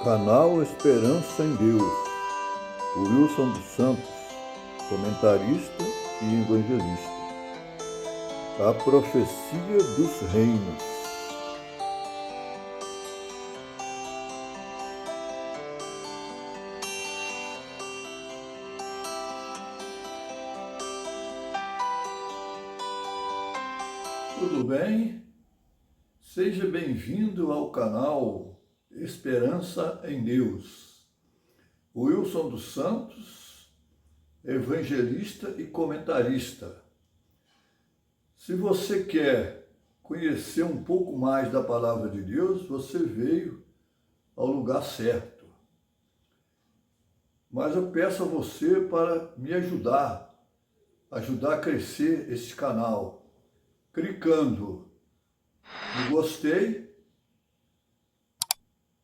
Canal Esperança em Deus, o Wilson dos Santos, comentarista e evangelista. A profecia dos reinos. Tudo bem? Seja bem-vindo ao canal Esperança em Deus. Wilson dos Santos, evangelista e comentarista. Se você quer conhecer um pouco mais da palavra de Deus, você veio ao lugar certo. Mas eu peço a você para me ajudar a crescer esse canal, clicando no gostei,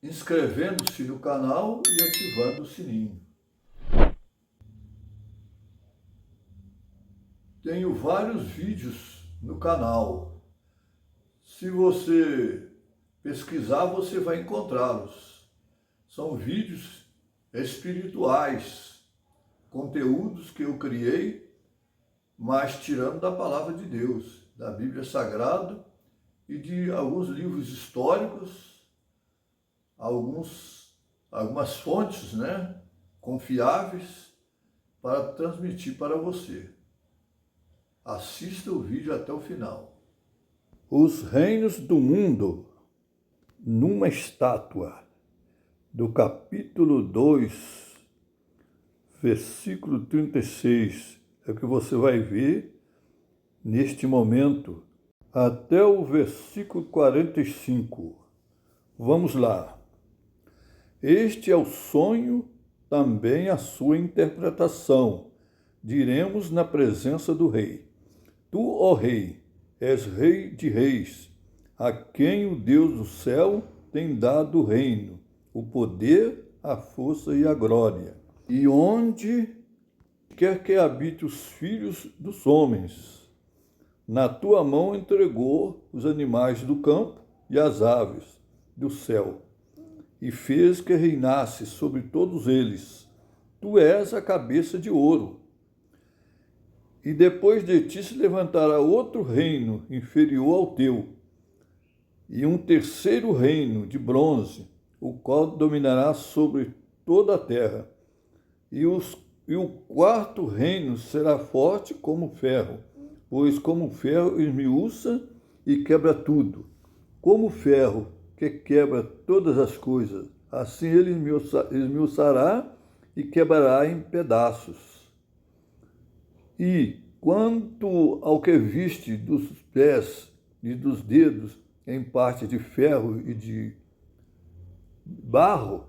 inscrevendo-se no canal e ativando o sininho. Tenho vários vídeos no canal. Se você pesquisar, você vai encontrá-los. São vídeos espirituais, conteúdos que eu criei, mas tirando da palavra de Deus, da Bíblia Sagrada e de alguns livros históricos, algumas fontes, confiáveis para transmitir para você. Assista o vídeo até o final. Os reinos do mundo numa estátua, do capítulo 2, versículo 36, é o que você vai ver neste momento, até o versículo 45. Vamos lá. Este é o sonho, também a sua interpretação, diremos na presença do rei. Tu, ó rei, és rei de reis, a quem o Deus do céu tem dado o reino, o poder, a força e a glória. E onde quer que habite os filhos dos homens, na tua mão entregou os animais do campo e as aves do céu, e fez que reinasse sobre todos eles. Tu és a cabeça de ouro. E depois de ti se levantará outro reino inferior ao teu, e um terceiro reino de bronze, o qual dominará sobre toda a terra. E o quarto reino será forte como ferro, pois como ferro esmiuça e quebra tudo. Como ferro que quebra todas as coisas, assim ele esmiuçará e quebrará em pedaços. E quanto ao que viste dos pés e dos dedos em parte de ferro e de barro,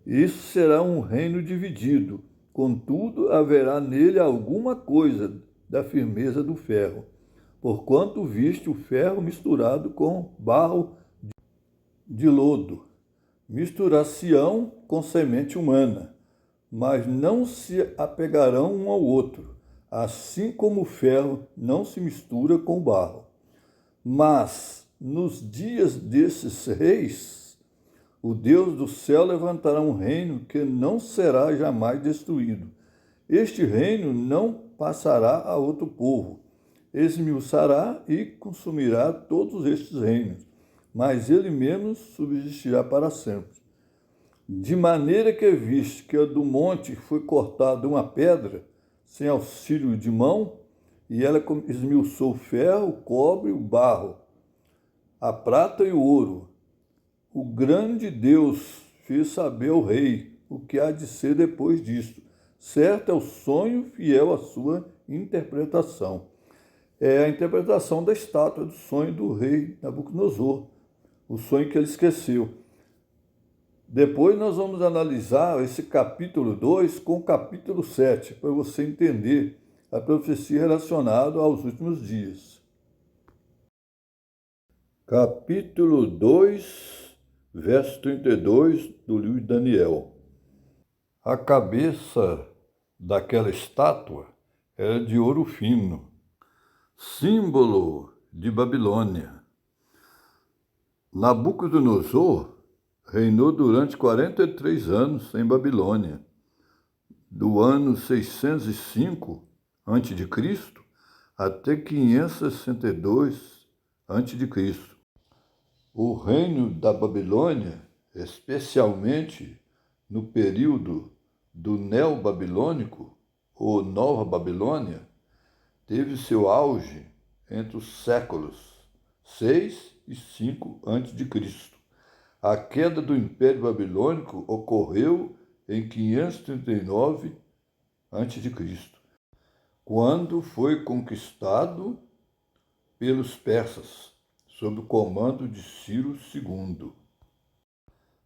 isso será um reino dividido, contudo haverá nele alguma coisa da firmeza do ferro, porquanto viste o ferro misturado com barro de lodo. Misturar-se-ão com semente humana, mas não se apegarão um ao outro, assim como o ferro não se mistura com o barro. Mas nos dias desses reis, o Deus do céu levantará um reino que não será jamais destruído. Este reino não passará a outro povo. Esmiuçará e consumirá todos estes reinos, mas ele mesmo subsistirá para sempre. De maneira que viste que do monte foi cortada uma pedra, sem auxílio de mão, e ela esmiuçou o ferro, o cobre, o barro, a prata e o ouro. O grande Deus fez saber ao rei o que há de ser depois disto. Certo é o sonho, fiel à sua interpretação. É a interpretação da estátua do sonho do rei Nabucodonosor, o sonho que ele esqueceu. Depois nós vamos analisar esse capítulo 2 com o capítulo 7, para você entender a profecia relacionada aos últimos dias. Capítulo 2, verso 32 do livro de Daniel. A cabeça daquela estátua era de ouro fino, símbolo de Babilônia. Nabucodonosor reinou durante 43 anos em Babilônia, do ano 605 a.C. até 562 a.C. O reino da Babilônia, especialmente no período do Neobabilônico, ou Nova Babilônia, teve seu auge entre os séculos 6 e 5 a.C. A queda do Império Babilônico ocorreu em 539 a.C., quando foi conquistado pelos persas, sob o comando de Ciro II.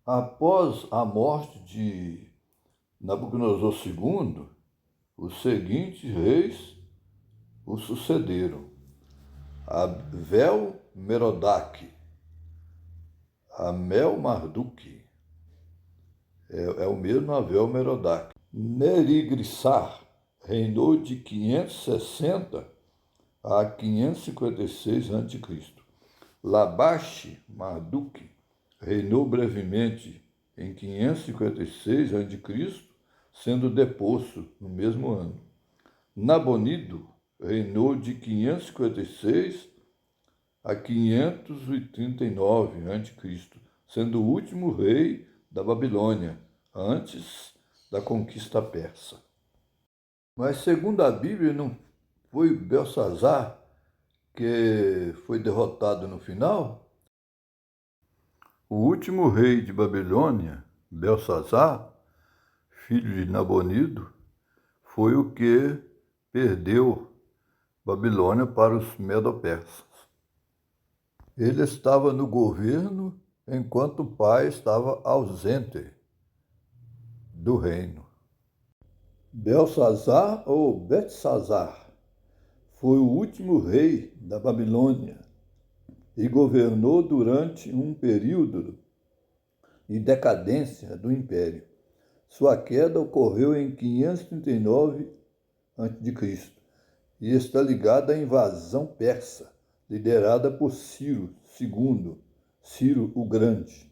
Após a morte de Nabucodonosor II, os seguintes reis o sucederam: Avel-Merodach, Amel-Marduk, é o mesmo Avel-Merodach. Nerigrissar reinou de 560 a 556 a.C. Labache-Marduk reinou brevemente em 556 a.C., sendo deposto no mesmo ano. Nabonido reinou de 556 a 539 a.C., sendo o último rei da Babilônia, antes da conquista persa. Mas, segundo a Bíblia, não foi Belsazar que foi derrotado no final? O último rei de Babilônia, Belsazar, filho de Nabonido, foi o que perdeu Babilônia para os medo-persas. Ele estava no governo enquanto o pai estava ausente do reino. Belsazar ou Betsazar foi o último rei da Babilônia e governou durante um período de decadência do império. Sua queda ocorreu em 539 a.C. e está ligada à invasão persa, liderada por Ciro II, Ciro o Grande.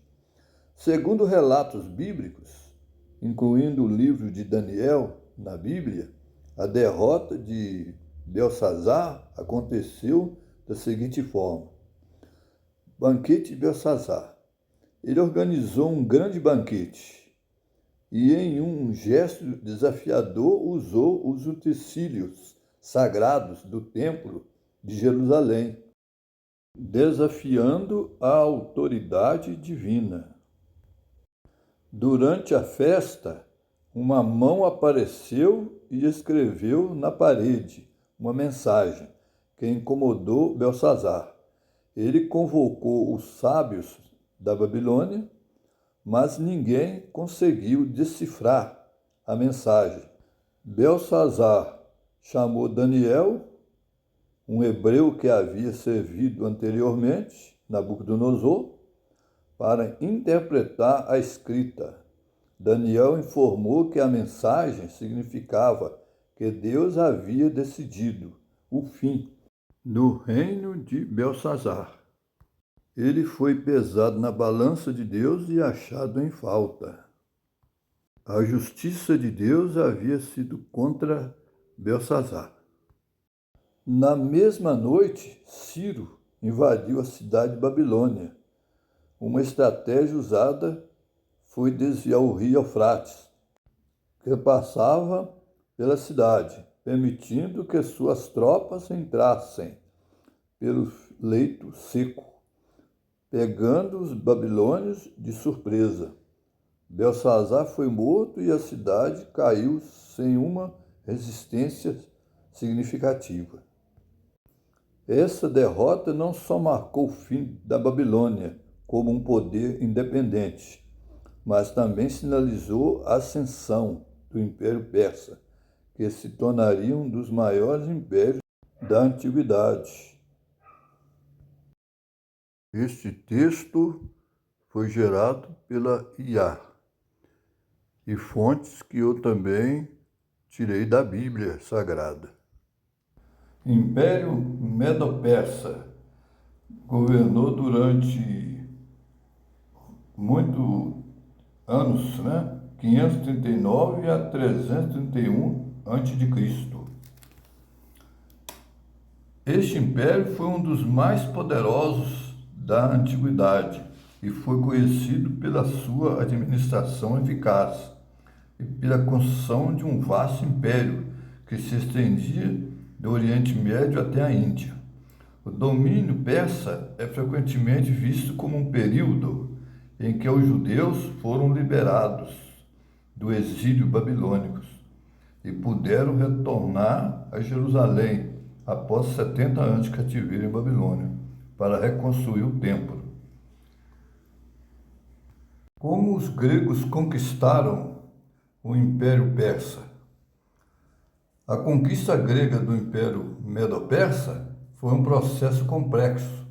Segundo relatos bíblicos, incluindo o livro de Daniel na Bíblia, a derrota de Belsazar aconteceu da seguinte forma: Banquete de Belsazar. Ele organizou um grande banquete e, em um gesto desafiador, usou os utensílios sagrados do Templo de Jerusalém, desafiando a autoridade divina. Durante a festa, uma mão apareceu e escreveu na parede uma mensagem que incomodou Belsazar. Ele convocou os sábios da Babilônia, mas ninguém conseguiu decifrar a mensagem. Belsazar chamou Daniel, um hebreu que havia servido anteriormente, Nabucodonosor, para interpretar a escrita. Daniel informou que a mensagem significava que Deus havia decidido o fim do reino de Belsazar. Ele foi pesado na balança de Deus e achado em falta. A justiça de Deus havia sido contra Belsazar. Na mesma noite, Ciro invadiu a cidade de Babilônia. Uma estratégia usada foi desviar o rio Eufrates, que passava pela cidade, permitindo que suas tropas entrassem pelo leito seco, pegando os babilônios de surpresa. Belsazar foi morto e a cidade caiu sem uma resistência significativa. Essa derrota não só marcou o fim da Babilônia como um poder independente, mas também sinalizou a ascensão do Império Persa, que se tornaria um dos maiores impérios da antiguidade. Este texto foi gerado pela IA e fontes que eu também tirei da Bíblia Sagrada. Império Medo-Persa governou durante muito anos, né? 539 a 331 a.C. Este império foi um dos mais poderosos da antiguidade e foi conhecido pela sua administração eficaz e pela construção de um vasto império que se estendia do Oriente Médio até a Índia. O domínio persa é frequentemente visto como um período em que os judeus foram liberados do exílio babilônico e puderam retornar a Jerusalém após 70 anos de cativeiro em Babilônia para reconstruir o templo. Como os gregos conquistaram o Império Persa? A conquista grega do Império Medo-Persa foi um processo complexo,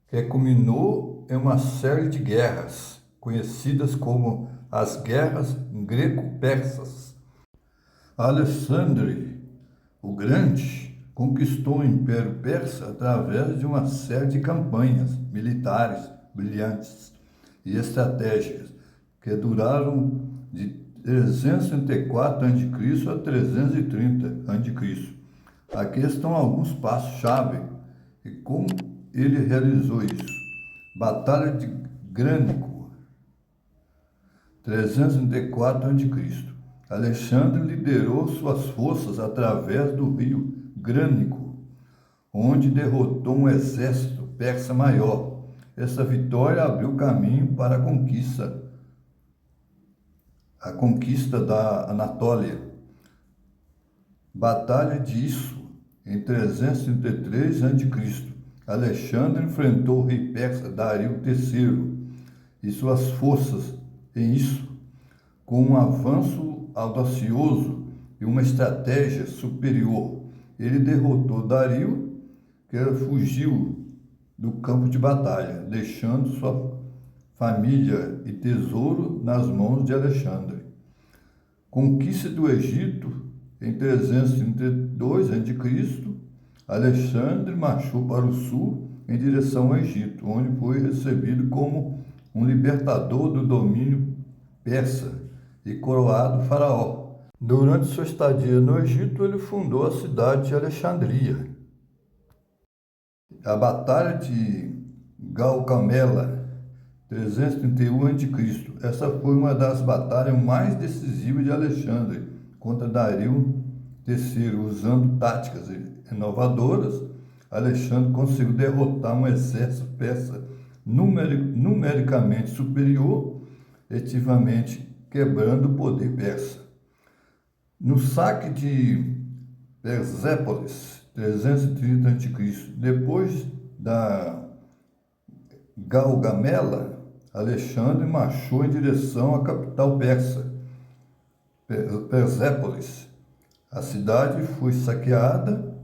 que culminou em uma série de guerras, conhecidas como as Guerras Greco-Persas. Alexandre o Grande conquistou o Império Persa através de uma série de campanhas militares brilhantes e estratégicas que duraram de 334 a.C. a 330 a.C. Aqui estão alguns passos-chave e como ele realizou isso. Batalha de Grânico, 304 a.C. Alexandre liderou suas forças através do rio Grânico, onde derrotou um exército persa maior. Essa vitória abriu caminho para a conquista da Anatólia. Batalha de Isso, em 333 a.C. Alexandre enfrentou o rei persa Dario III e suas forças em Isso, com um avanço audacioso e uma estratégia superior. Ele derrotou Dario, que fugiu do campo de batalha, deixando sua família e tesouro nas mãos de Alexandre. Conquista do Egito, em 332 a.C., Alexandre marchou para o sul em direção ao Egito, onde foi recebido como um libertador do domínio persa e coroado faraó. Durante sua estadia no Egito, ele fundou a cidade de Alexandria. A Batalha de Gaugamela, 331 a.C. Essa foi uma das batalhas mais decisivas de Alexandre contra Dario III. Usando táticas inovadoras, Alexandre conseguiu derrotar um exército persa numericamente superior, efetivamente quebrando o poder persa. No saque de Persépolis, 330 a.C., depois da Gaugamela, Alexandre marchou em direção à capital persa, Persépolis. A cidade foi saqueada,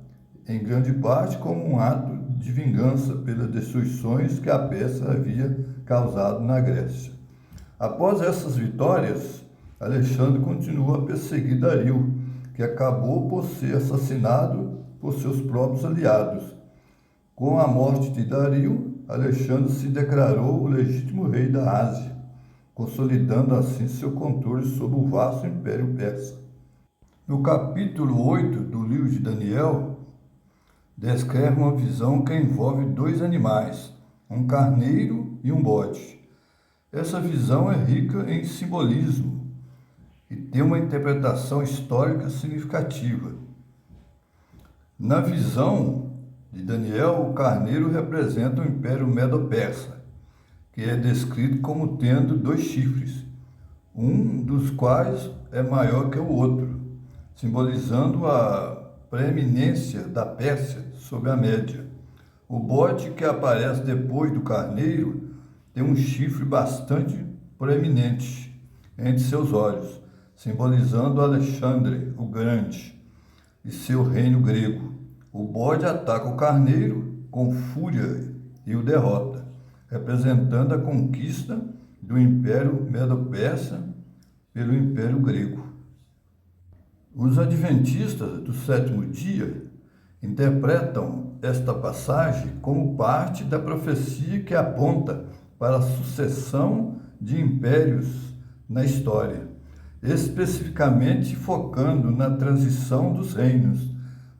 em grande parte como um ato de vingança pelas destruições que a Pérsia havia causado na Grécia. Após essas vitórias, Alexandre continuou a perseguir Dario, que acabou por ser assassinado por seus próprios aliados. Com a morte de Dario, Alexandre se declarou o legítimo rei da Ásia, consolidando assim seu controle sobre o vasto Império Persa. No capítulo 8 do livro de Daniel, descreve uma visão que envolve dois animais, um carneiro e um bode. Essa visão é rica em simbolismo e tem uma interpretação histórica significativa. Na visão de Daniel, o carneiro representa o Império Medo-Persa, que é descrito como tendo dois chifres, um dos quais é maior que o outro, simbolizando a preeminência da Pérsia sobre a Média. O bode, que aparece depois do carneiro, tem um chifre bastante proeminente entre seus olhos, simbolizando Alexandre o Grande e seu reino grego. O bode ataca o carneiro com fúria e o derrota, representando a conquista do Império Medo-Persa pelo Império Grego. Os adventistas do sétimo dia interpretam esta passagem como parte da profecia que aponta para a sucessão de impérios na história, especificamente focando na transição dos reinos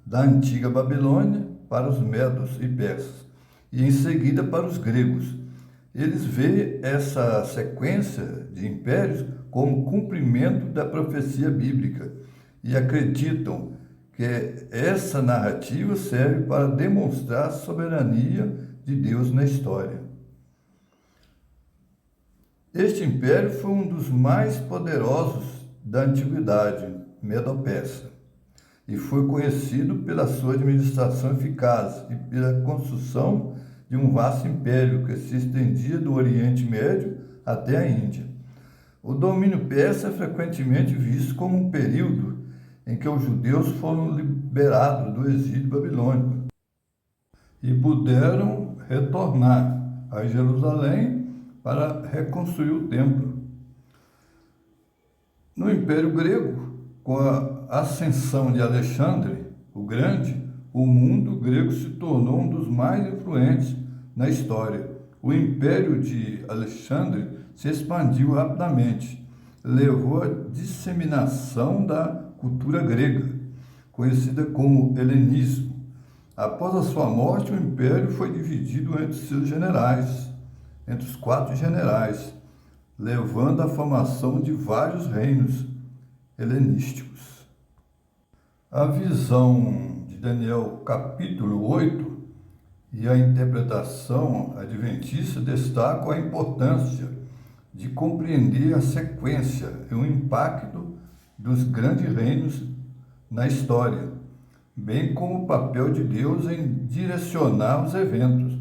da antiga Babilônia para os medos e persas, e em seguida para os gregos. Eles veem essa sequência de impérios como cumprimento da profecia bíblica e acreditam que essa narrativa serve para demonstrar a soberania de Deus na história. Este império foi um dos mais poderosos da antiguidade medo-persa e foi conhecido pela sua administração eficaz e pela construção de um vasto império que se estendia do Oriente Médio até a Índia. O domínio persa é frequentemente visto como um período em que os judeus foram liberados do exílio babilônico e puderam retornar a Jerusalém para reconstruir o templo. No Império Grego, com a ascensão de Alexandre o Grande, o mundo grego se tornou um dos mais influentes na história. O Império de Alexandre se expandiu rapidamente, levou à disseminação da cultura grega, conhecida como helenismo. Após a sua morte, o império foi dividido entre seus generais, entre os 4 generais, levando à formação de vários reinos helenísticos. A visão de Daniel capítulo 8 e a interpretação adventista destacam a importância de compreender a sequência e o impacto dos grandes reinos na história, bem como o papel de Deus em direcionar os eventos.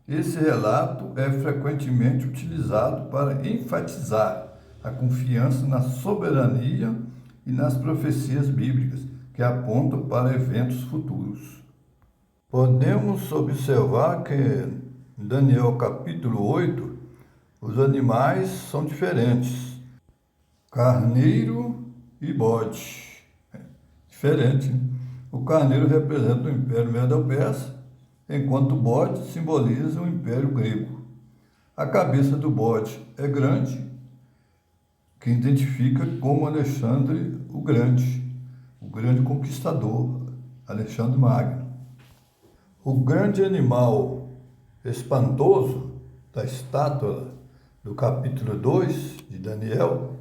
Esse relato é frequentemente utilizado para enfatizar a confiança na soberania e nas profecias bíblicas que apontam para eventos futuros. Podemos observar que em Daniel capítulo 8, os animais são diferentes. Carneiro e bode. Diferente. O carneiro representa o Império Medo-Persa, enquanto o bode simboliza o Império Grego. A cabeça do bode é grande, que identifica como Alexandre o Grande conquistador, Alexandre Magno. O grande animal espantoso da estátua do capítulo 2 de Daniel,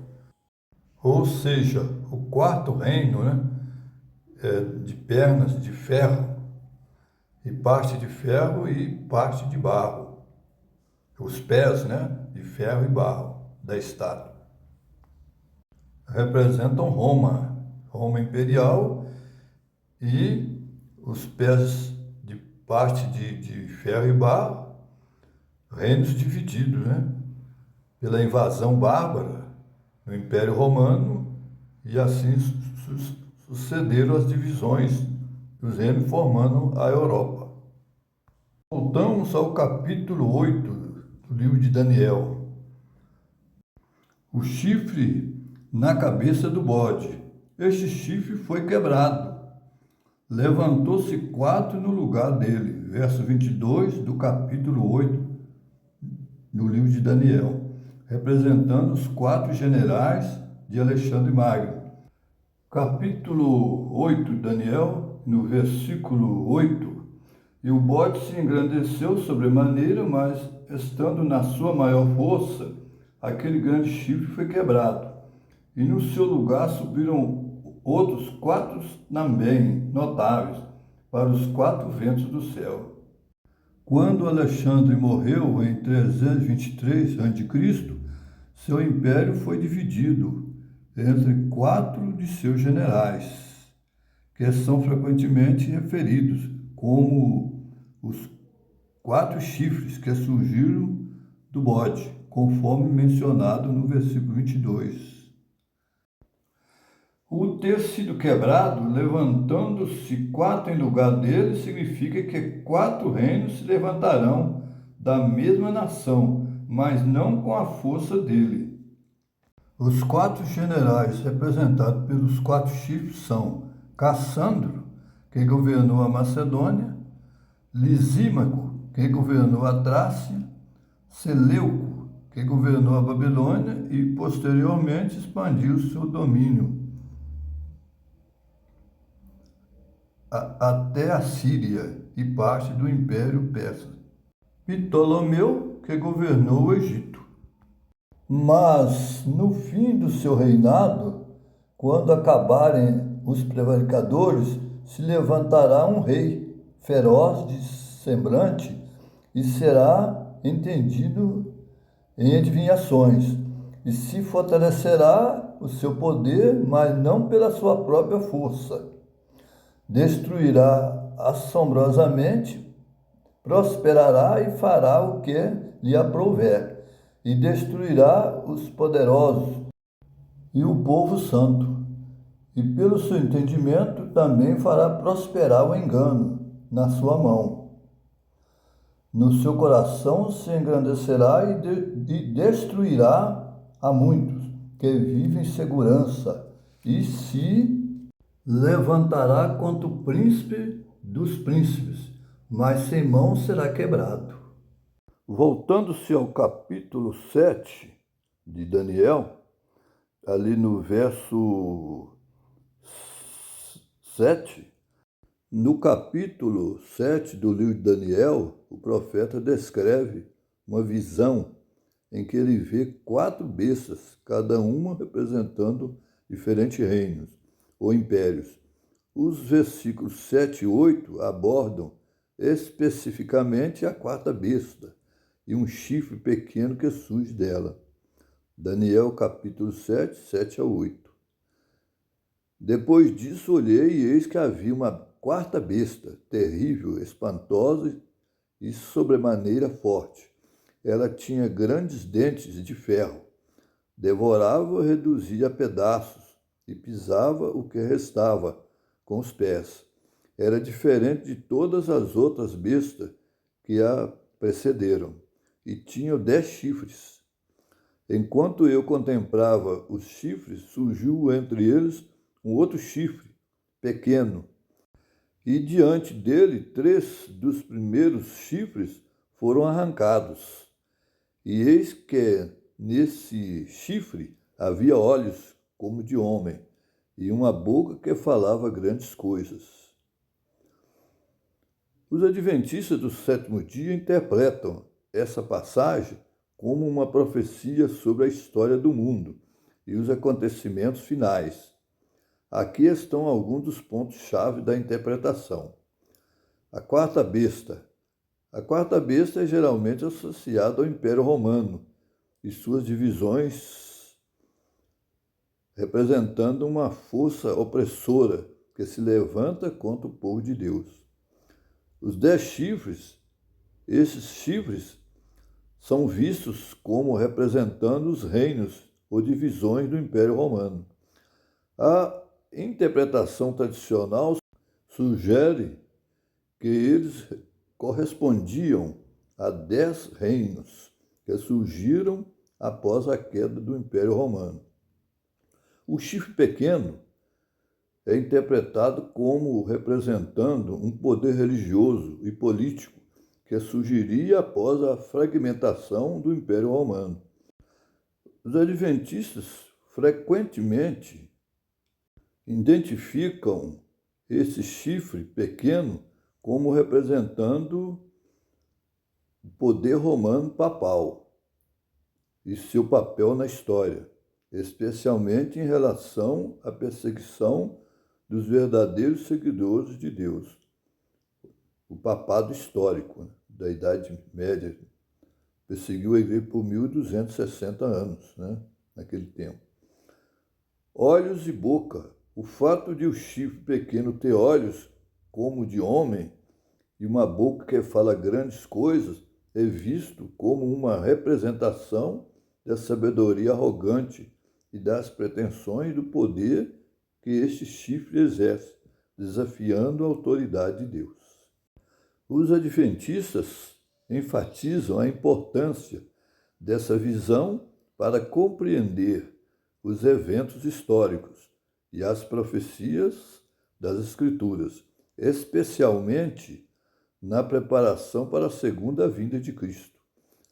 ou seja, o 4º reino, de pernas de ferro, e parte de ferro e parte de barro. Os pés, de ferro e barro da estátua. Representam Roma imperial, e os pés de parte de ferro e barro, reinos divididos, pela invasão bárbara no Império Romano, e assim sucederam as divisões dos reinos formando a Europa. Voltamos ao capítulo 8 do livro de Daniel. O chifre na cabeça do bode. Este chifre foi quebrado. Levantou-se 4 no lugar dele. Verso 22 do capítulo 8 do livro de Daniel, representando os 4 generais de Alexandre Magno. Capítulo 8 de Daniel, no versículo 8. E o bode se engrandeceu sobremaneira, mas, estando na sua maior força, aquele grande chifre foi quebrado. E no seu lugar subiram outros 4 também notáveis, para os 4 ventos do céu. Quando Alexandre morreu em 323 a.C., seu império foi dividido entre 4 de seus generais, que são frequentemente referidos como os 4 chifres que surgiram do bode, conforme mencionado no versículo 22. O ter sido quebrado, levantando-se 4 em lugar dele, significa que 4 reinos se levantarão da mesma nação, mas não com a força dele. Os 4 generais representados pelos 4 chifres são Cassandro, que governou a Macedônia, Lisímaco, que governou a Trácia, Seleuco, que governou a Babilônia e posteriormente expandiu seu domínio até a Síria e parte do Império Persa. Ptolomeu, que governou o Egito. Mas, no fim do seu reinado, quando acabarem os prevaricadores, se levantará um rei, feroz de semblante, e será entendido em adivinhações, e se fortalecerá o seu poder, mas não pela sua própria força. Destruirá assombrosamente, prosperará e fará o que lhe aprouver, e destruirá os poderosos e o povo santo. E pelo seu entendimento também fará prosperar o engano na sua mão. No seu coração se engrandecerá e destruirá a muitos que vivem em segurança, e se levantará contra o príncipe dos príncipes, mas sem mão será quebrado. Voltando-se ao capítulo 7 de Daniel, ali no verso 7, no capítulo 7 do livro de Daniel, o profeta descreve uma visão em que ele vê 4 bestas, cada uma representando diferentes reinos ou impérios. Os versículos 7 e 8 abordam especificamente a 4ª besta e um chifre pequeno que surge dela. Daniel capítulo 7, 7 a 8. Depois disso olhei e eis que havia uma 4ª besta, terrível, espantosa e sobremaneira forte. Ela tinha grandes dentes de ferro, devorava e reduzia a pedaços, e pisava o que restava com os pés. Era diferente de todas as outras bestas que a precederam, e tinha 10 chifres. Enquanto eu contemplava os chifres, surgiu entre eles um outro chifre, pequeno, e diante dele 3 dos primeiros chifres foram arrancados. E eis que nesse chifre havia olhos como de homem, e uma boca que falava grandes coisas. Os adventistas do 7º dia interpretam essa passagem como uma profecia sobre a história do mundo e os acontecimentos finais. Aqui estão alguns dos pontos-chave da interpretação. A 4ª besta. A 4ª besta é geralmente associada ao Império Romano e suas divisões, representando uma força opressora que se levanta contra o povo de Deus. Os 10 chifres, esses chifres são vistos como representando os reinos ou divisões do Império Romano. A interpretação tradicional sugere que eles correspondiam a 10 reinos que surgiram após a queda do Império Romano. O chifre pequeno é interpretado como representando um poder religioso e político que surgiria após a fragmentação do Império Romano. Os adventistas frequentemente identificam esse chifre pequeno como representando o poder romano papal e seu papel na história, especialmente em relação à perseguição dos verdadeiros seguidores de Deus. O papado histórico da Idade Média perseguiu a igreja por 1260 anos, naquele tempo. Olhos e boca. O fato de o chifre pequeno ter olhos como de homem e uma boca que fala grandes coisas é visto como uma representação da sabedoria arrogante e das pretensões do poder que este chifre exerce, desafiando a autoridade de Deus. Os adventistas enfatizam a importância dessa visão para compreender os eventos históricos e as profecias das Escrituras, especialmente na preparação para a segunda vinda de Cristo.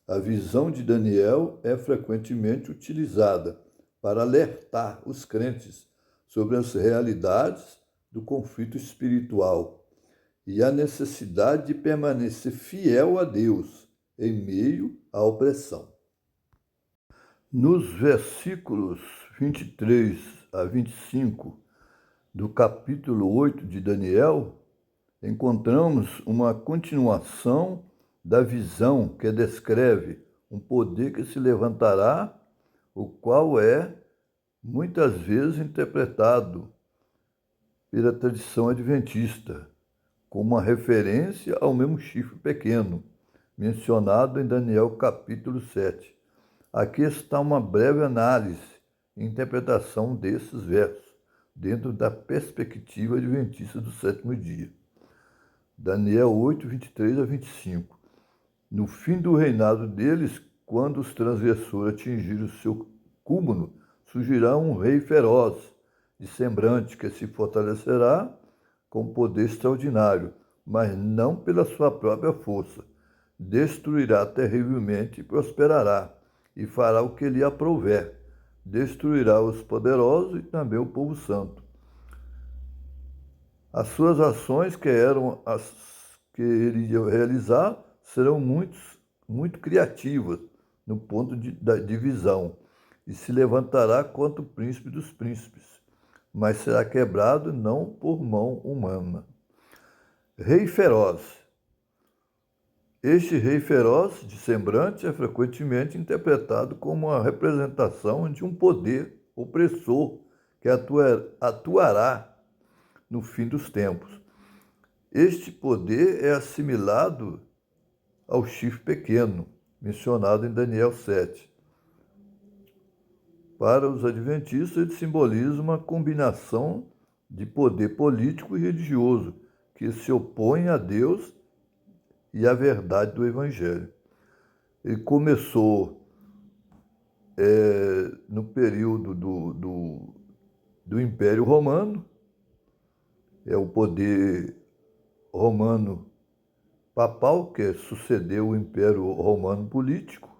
A visão de Daniel é frequentemente utilizada para alertar os crentes sobre as realidades do conflito espiritual e a necessidade de permanecer fiel a Deus em meio à opressão. Nos versículos 23 a 25 do capítulo 8 de Daniel, encontramos uma continuação da visão que descreve um poder que se levantará, o qual é muitas vezes interpretado pela tradição adventista como uma referência ao mesmo chifre pequeno, mencionado em Daniel capítulo 7. Aqui está uma breve análise e interpretação desses versos, dentro da perspectiva adventista do sétimo dia. Daniel 8, 23 a 25. No fim do reinado deles, quando os transgressores atingirem o seu cúmulo, surgirá um rei feroz, de semblante, que se fortalecerá com poder extraordinário, mas não pela sua própria força. Destruirá terrivelmente e prosperará, e fará o que lhe aprouver. Destruirá os poderosos e também o povo santo. As suas ações, que eram as que ele ia realizar, serão muito criativas no ponto da divisão, e se levantará contra o príncipe dos príncipes, mas será quebrado não por mão humana. Rei feroz. Este rei feroz de semblante é frequentemente interpretado como uma representação de um poder opressor que atuará no fim dos tempos. Este poder é assimilado ao chifre pequeno, mencionado em Daniel 7. Para os adventistas, ele simboliza uma combinação de poder político e religioso que se opõe a Deus e à verdade do Evangelho. Ele começou no período do Império Romano, é o poder romano papal, que sucedeu o Império Romano político.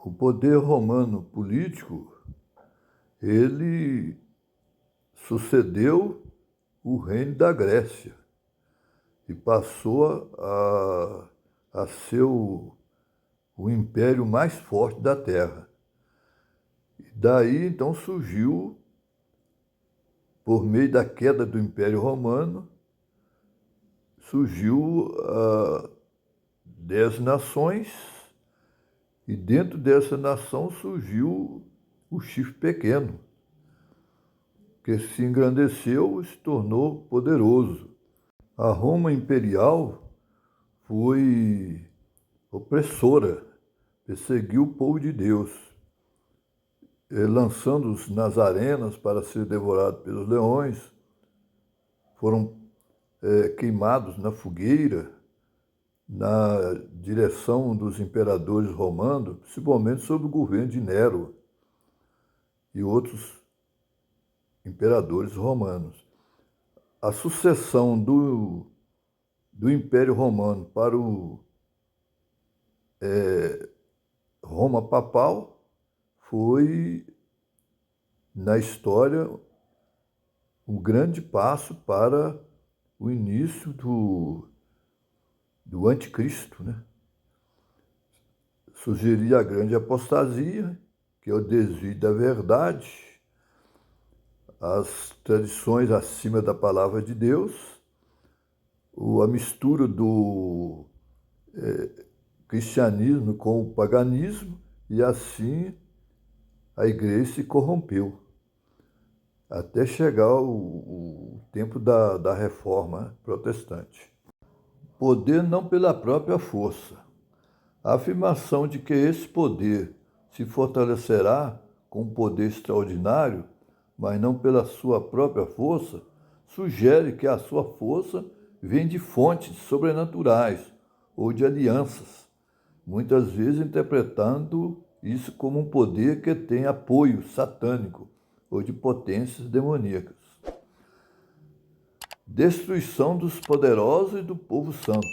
O poder romano político, ele sucedeu o reino da Grécia e passou a ser o império mais forte da Terra. E daí, então, surgiu, por meio da queda do Império Romano, surgiu 10 nações, e dentro dessa nação surgiu o chifre pequeno, que se engrandeceu e se tornou poderoso. A Roma imperial foi opressora, perseguiu o povo de Deus, lançando-os nas arenas para ser devorados pelos leões, foram queimados na fogueira, na direção dos imperadores romanos, principalmente sob o governo de Nero e outros imperadores romanos. A sucessão do Império Romano para o Roma Papal foi, na história, um grande passo para o início do anticristo, né? Surgiria a grande apostasia, que é o desvio da verdade, as tradições acima da palavra de Deus, a mistura do cristianismo com o paganismo, e assim a igreja se corrompeu, até chegar o tempo da reforma protestante. Poder não pela própria força. A afirmação de que esse poder se fortalecerá com um poder extraordinário, mas não pela sua própria força, sugere que a sua força vem de fontes sobrenaturais ou de alianças, muitas vezes interpretando isso como um poder que tem apoio satânico ou de potências demoníacas. Destruição dos poderosos e do povo santo.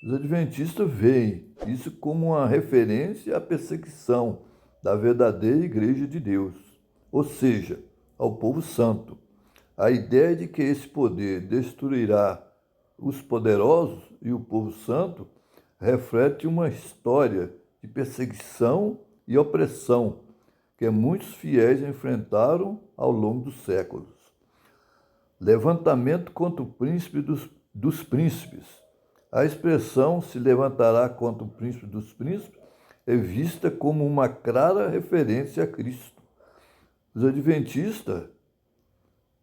Os adventistas veem isso como uma referência à perseguição da verdadeira Igreja de Deus, ou seja, ao povo santo. A ideia de que esse poder destruirá os poderosos e o povo santo reflete uma história de perseguição e opressão que muitos fiéis enfrentaram ao longo dos séculos. Levantamento contra o príncipe dos príncipes. A expressão se levantará contra o príncipe dos príncipes é vista como uma clara referência a Cristo. Os adventistas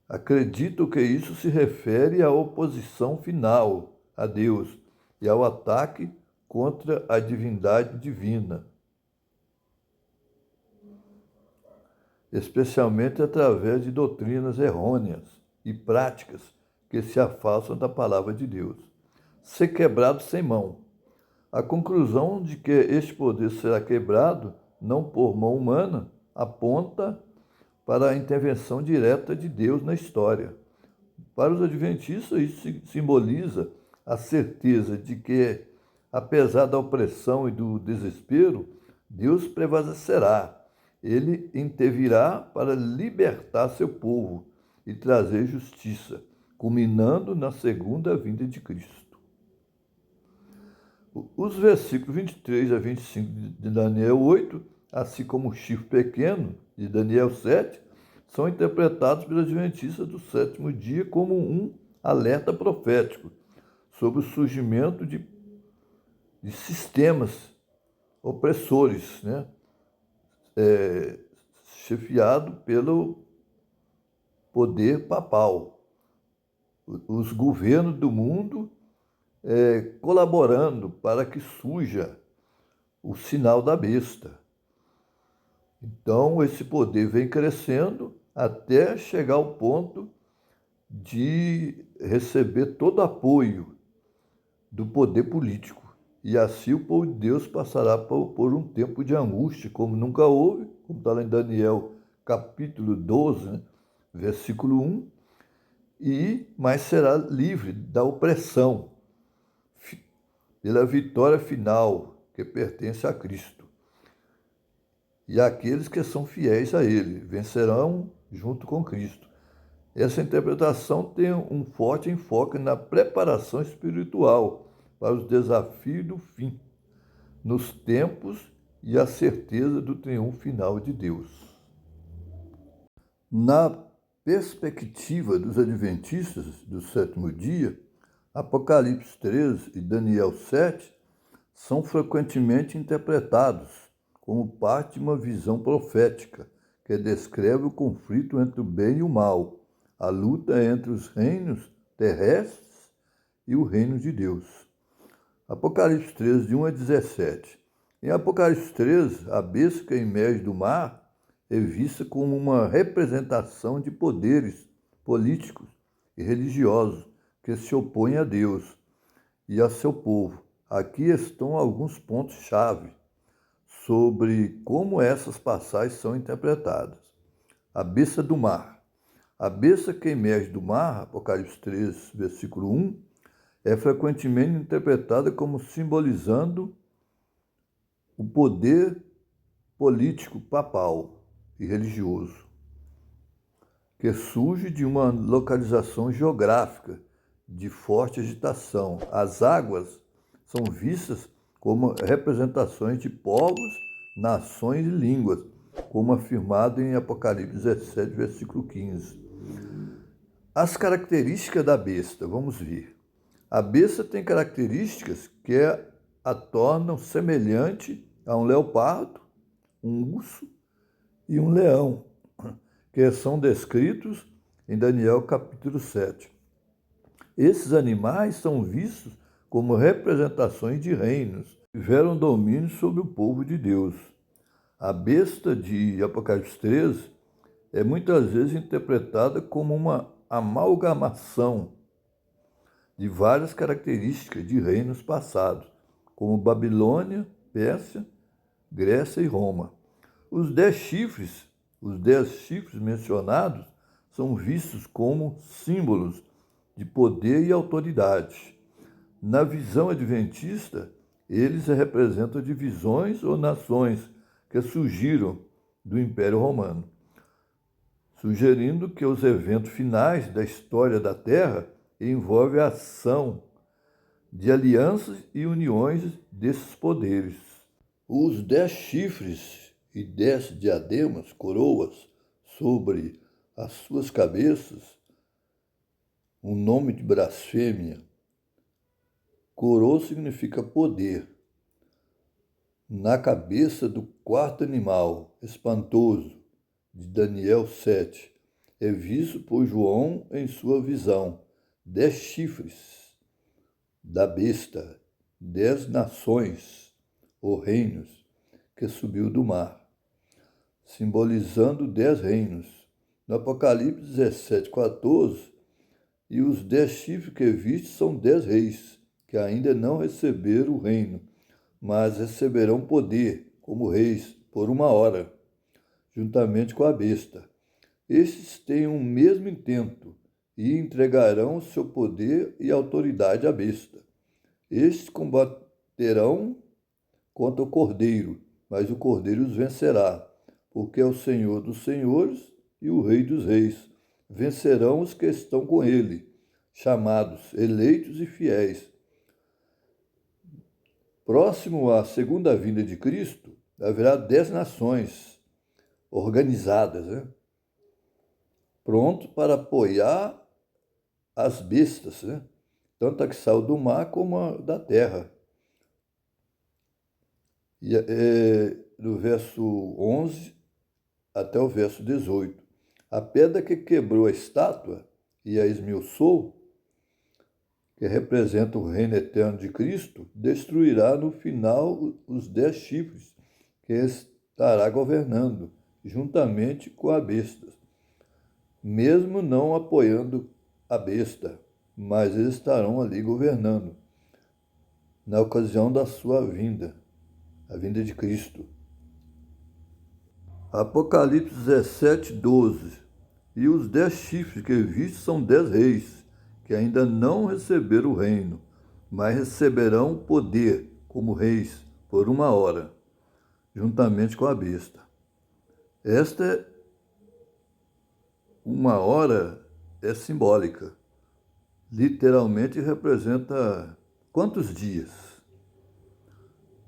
acreditam que isso se refere à oposição final a Deus e ao ataque contra a divindade divina, especialmente através de doutrinas errôneas e práticas que se afastam da palavra de Deus. Ser quebrado sem mão. A conclusão de que este poder será quebrado, não por mão humana, aponta para a intervenção direta de Deus na história. Para os adventistas, isso simboliza a certeza de que, apesar da opressão e do desespero, Deus prevalecerá. Ele intervirá para libertar seu povo e trazer justiça, culminando na segunda vinda de Cristo. Os versículos 23 a 25 de Daniel 8, assim como o chifre pequeno de Daniel 7, são interpretados pelos adventistas do sétimo dia como um alerta profético sobre o surgimento de sistemas opressores, chefiado pelo poder papal. Os governos do mundo colaborando para que surja o sinal da besta. Então, esse poder vem crescendo até chegar ao ponto de receber todo apoio do poder político. E assim o povo de Deus passará por um tempo de angústia, como nunca houve, como está lá em Daniel capítulo 12, versículo 1, mas será livre da opressão, pela vitória final que pertence a Cristo. E aqueles que são fiéis a Ele vencerão junto com Cristo. Essa interpretação tem um forte enfoque na preparação espiritual para os desafios do fim, nos tempos e a certeza do triunfo final de Deus. Na perspectiva dos adventistas do sétimo dia, Apocalipse 13 e Daniel 7 são frequentemente interpretados como parte de uma visão profética que descreve o conflito entre o bem e o mal, a luta entre os reinos terrestres e o reino de Deus. Apocalipse 13, de 1 a 17. Em Apocalipse 13, a besta que emerge do mar é vista como uma representação de poderes políticos e religiosos que se opõem a Deus e a seu povo. Aqui estão alguns pontos-chave sobre como essas passagens são interpretadas. A besta do mar. A besta que emerge do mar, Apocalipse 3, versículo 1, é frequentemente interpretada como simbolizando o poder político papal e religioso, que surge de uma localização geográfica de forte agitação. As águas são vistas como representações de povos, nações e línguas, como afirmado em Apocalipse 17, versículo 15. As características da besta, vamos ver. A besta tem características que a tornam semelhante a um leopardo, um urso e um leão, que são descritos em Daniel capítulo 7. Esses animais são vistos como representações de reinos que tiveram domínio sobre o povo de Deus. A besta de Apocalipse 13 é muitas vezes interpretada como uma amalgamação de várias características de reinos passados, como Babilônia, Pérsia, Grécia e Roma. Os 10 chifres mencionados são vistos como símbolos de poder e autoridade. Na visão adventista, eles representam divisões ou nações que surgiram do Império Romano, sugerindo que os eventos finais da história da Terra envolvem a ação de alianças e uniões desses poderes. Os 10 chifres e 10 diademas, coroas, sobre as suas cabeças, um nome de blasfêmia. Coroa significa poder. Na cabeça do quarto animal, espantoso, de Daniel 7, é visto por João em sua visão 10 chifres da besta, 10 nações ou reinos que subiu do mar, simbolizando 10 reinos. No Apocalipse 17, 14, e os 10 chifres que viste são 10 reis, que ainda não receberam o reino, mas receberão poder como reis por 1 hora, juntamente com a besta. Estes têm o mesmo intento e entregarão seu poder e autoridade à besta. Estes combaterão contra o Cordeiro, mas o Cordeiro os vencerá, porque é o Senhor dos senhores e o Rei dos reis. Vencerão os que estão com ele, chamados, eleitos e fiéis. Próximo à segunda vinda de Cristo, haverá 10 nações organizadas, pronto para apoiar as bestas, tanto a que saiu do mar como a da terra. E no verso 11 até o verso 18. A pedra que quebrou a estátua e a esmiuçou, que representa o reino eterno de Cristo, destruirá no final os 10 chifres que estará governando, juntamente com a besta, mesmo não apoiando a besta, mas eles estarão ali governando na ocasião da sua vinda, a vinda de Cristo. Apocalipse 17, 12. E os 10 chifres que viste são 10 reis, que ainda não receberam o reino, mas receberão poder como reis por 1 hora, juntamente com a besta. Esta 1 hora é simbólica. Literalmente representa quantos dias?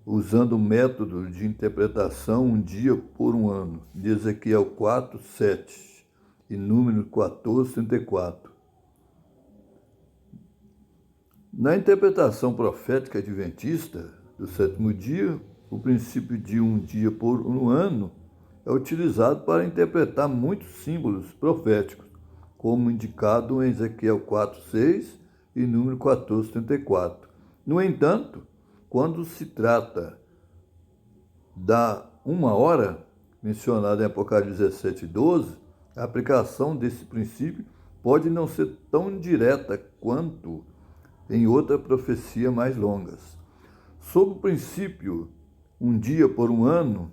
Usando o método de interpretação 1 dia por 1 ano, de Ezequiel 4, 7 e Número 14, 34. Na interpretação profética adventista do 7º dia, o princípio de 1 dia por 1 ano é utilizado para interpretar muitos símbolos proféticos, como indicado em Ezequiel 4, 6 e Número 14, 34. No entanto, quando se trata da 1 hora, mencionada em Apocalipse 17, 12, a aplicação desse princípio pode não ser tão direta quanto em outra profecia mais longas. Sob o princípio 1 dia por 1 ano,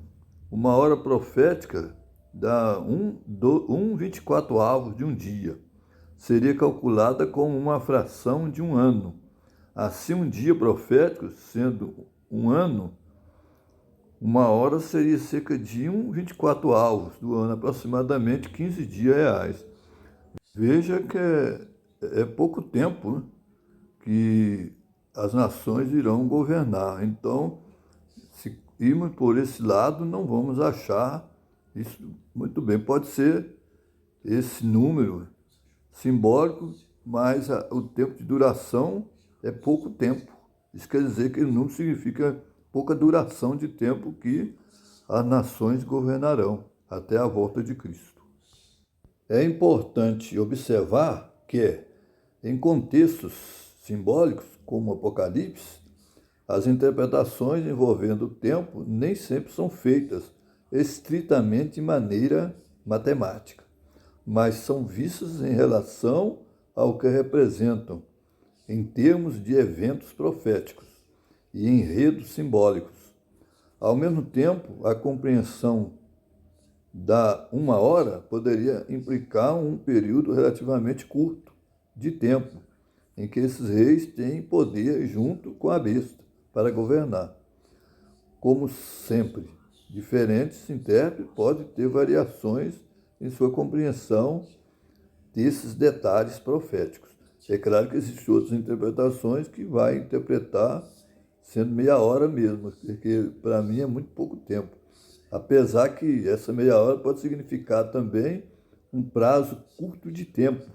1 hora profética dá 1/24 de um dia. Seria calculada como uma fração de 1 ano. Assim, 1 dia profético, sendo 1 ano, 1 hora seria cerca de 1/24 do ano, aproximadamente 15 dias reais. Veja que é pouco tempo, que as nações irão governar. Então, se irmos por esse lado, não vamos achar isso muito bem. Pode ser esse número simbólico, mas o tempo de duração é pouco tempo. Isso quer dizer que o número significa pouca duração de tempo que as nações governarão até a volta de Cristo. É importante observar que, em contextos simbólicos, como o Apocalipse, as interpretações envolvendo o tempo nem sempre são feitas estritamente de maneira matemática, mas são vistas em relação ao que representam em termos de eventos proféticos e enredos simbólicos. Ao mesmo tempo, a compreensão da 1 hora poderia implicar um período relativamente curto de tempo, em que esses reis têm poder junto com a besta para governar. Como sempre, diferentes intérpretes podem ter variações em sua compreensão desses detalhes proféticos. É claro que existem outras interpretações que vai interpretar sendo meia hora mesmo, porque para mim é muito pouco tempo. Apesar que essa meia hora pode significar também um prazo curto de tempo,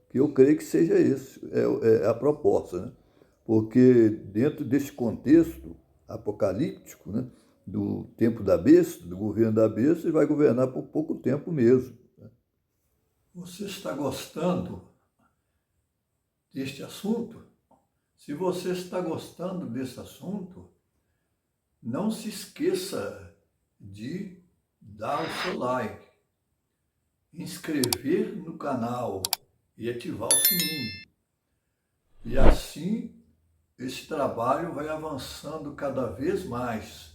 que eu creio que seja esse, a proposta, né? Porque dentro desse contexto apocalíptico, né, do tempo da besta, do governo da besta, ele vai governar por pouco tempo mesmo. Você está gostando deste assunto? Se você está gostando desse assunto, não se esqueça de dar o seu like, inscrever no canal e ativar o sininho. E assim, esse trabalho vai avançando cada vez mais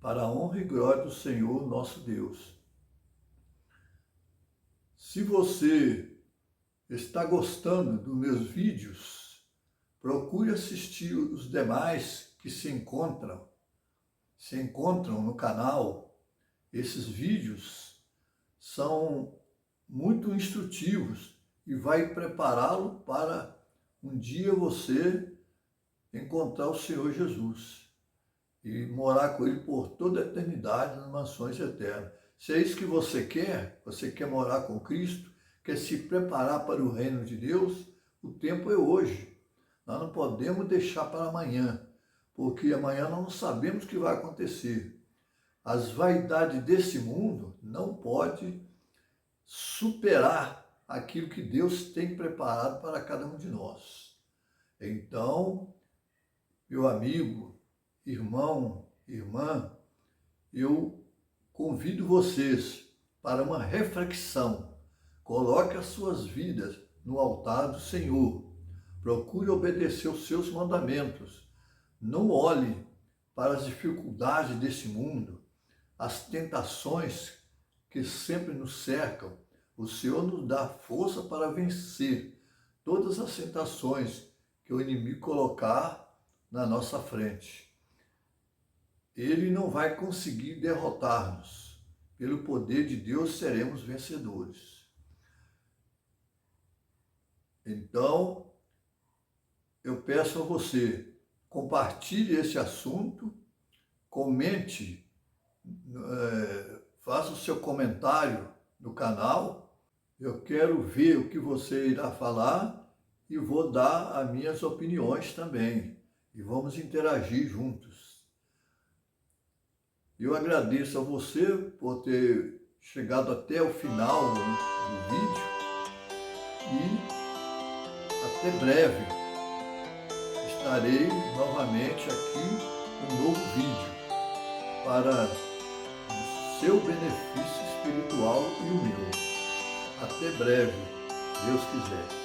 para a honra e glória do Senhor nosso Deus. Se você está gostando dos meus vídeos, procure assistir os demais que se encontram no canal. Esses vídeos são muito instrutivos e vai prepará-lo para um dia você encontrar o Senhor Jesus e morar com Ele por toda a eternidade nas mansões eternas. Se é isso que você quer morar com Cristo, quer se preparar para o reino de Deus, o tempo é hoje. Nós não podemos deixar para amanhã, porque amanhã nós não sabemos o que vai acontecer. As vaidades desse mundo não podem superar aquilo que Deus tem preparado para cada um de nós. Então, meu amigo, irmão, irmã, eu convido vocês para uma reflexão. Coloque as suas vidas no altar do Senhor. Procure obedecer os seus mandamentos. Não olhe para as dificuldades desse mundo, as tentações que sempre nos cercam. O Senhor nos dá força para vencer todas as tentações que o inimigo colocar na nossa frente. Ele não vai conseguir derrotar-nos. Pelo poder de Deus seremos vencedores. Então, eu peço a você, compartilhe esse assunto, comente, faça o seu comentário no canal. Eu quero ver o que você irá falar e vou dar as minhas opiniões também. E vamos interagir juntos. Eu agradeço a você por ter chegado até o final do vídeo e até breve estarei novamente aqui com um novo vídeo para o seu benefício espiritual e o meu. Até breve, Deus quiser.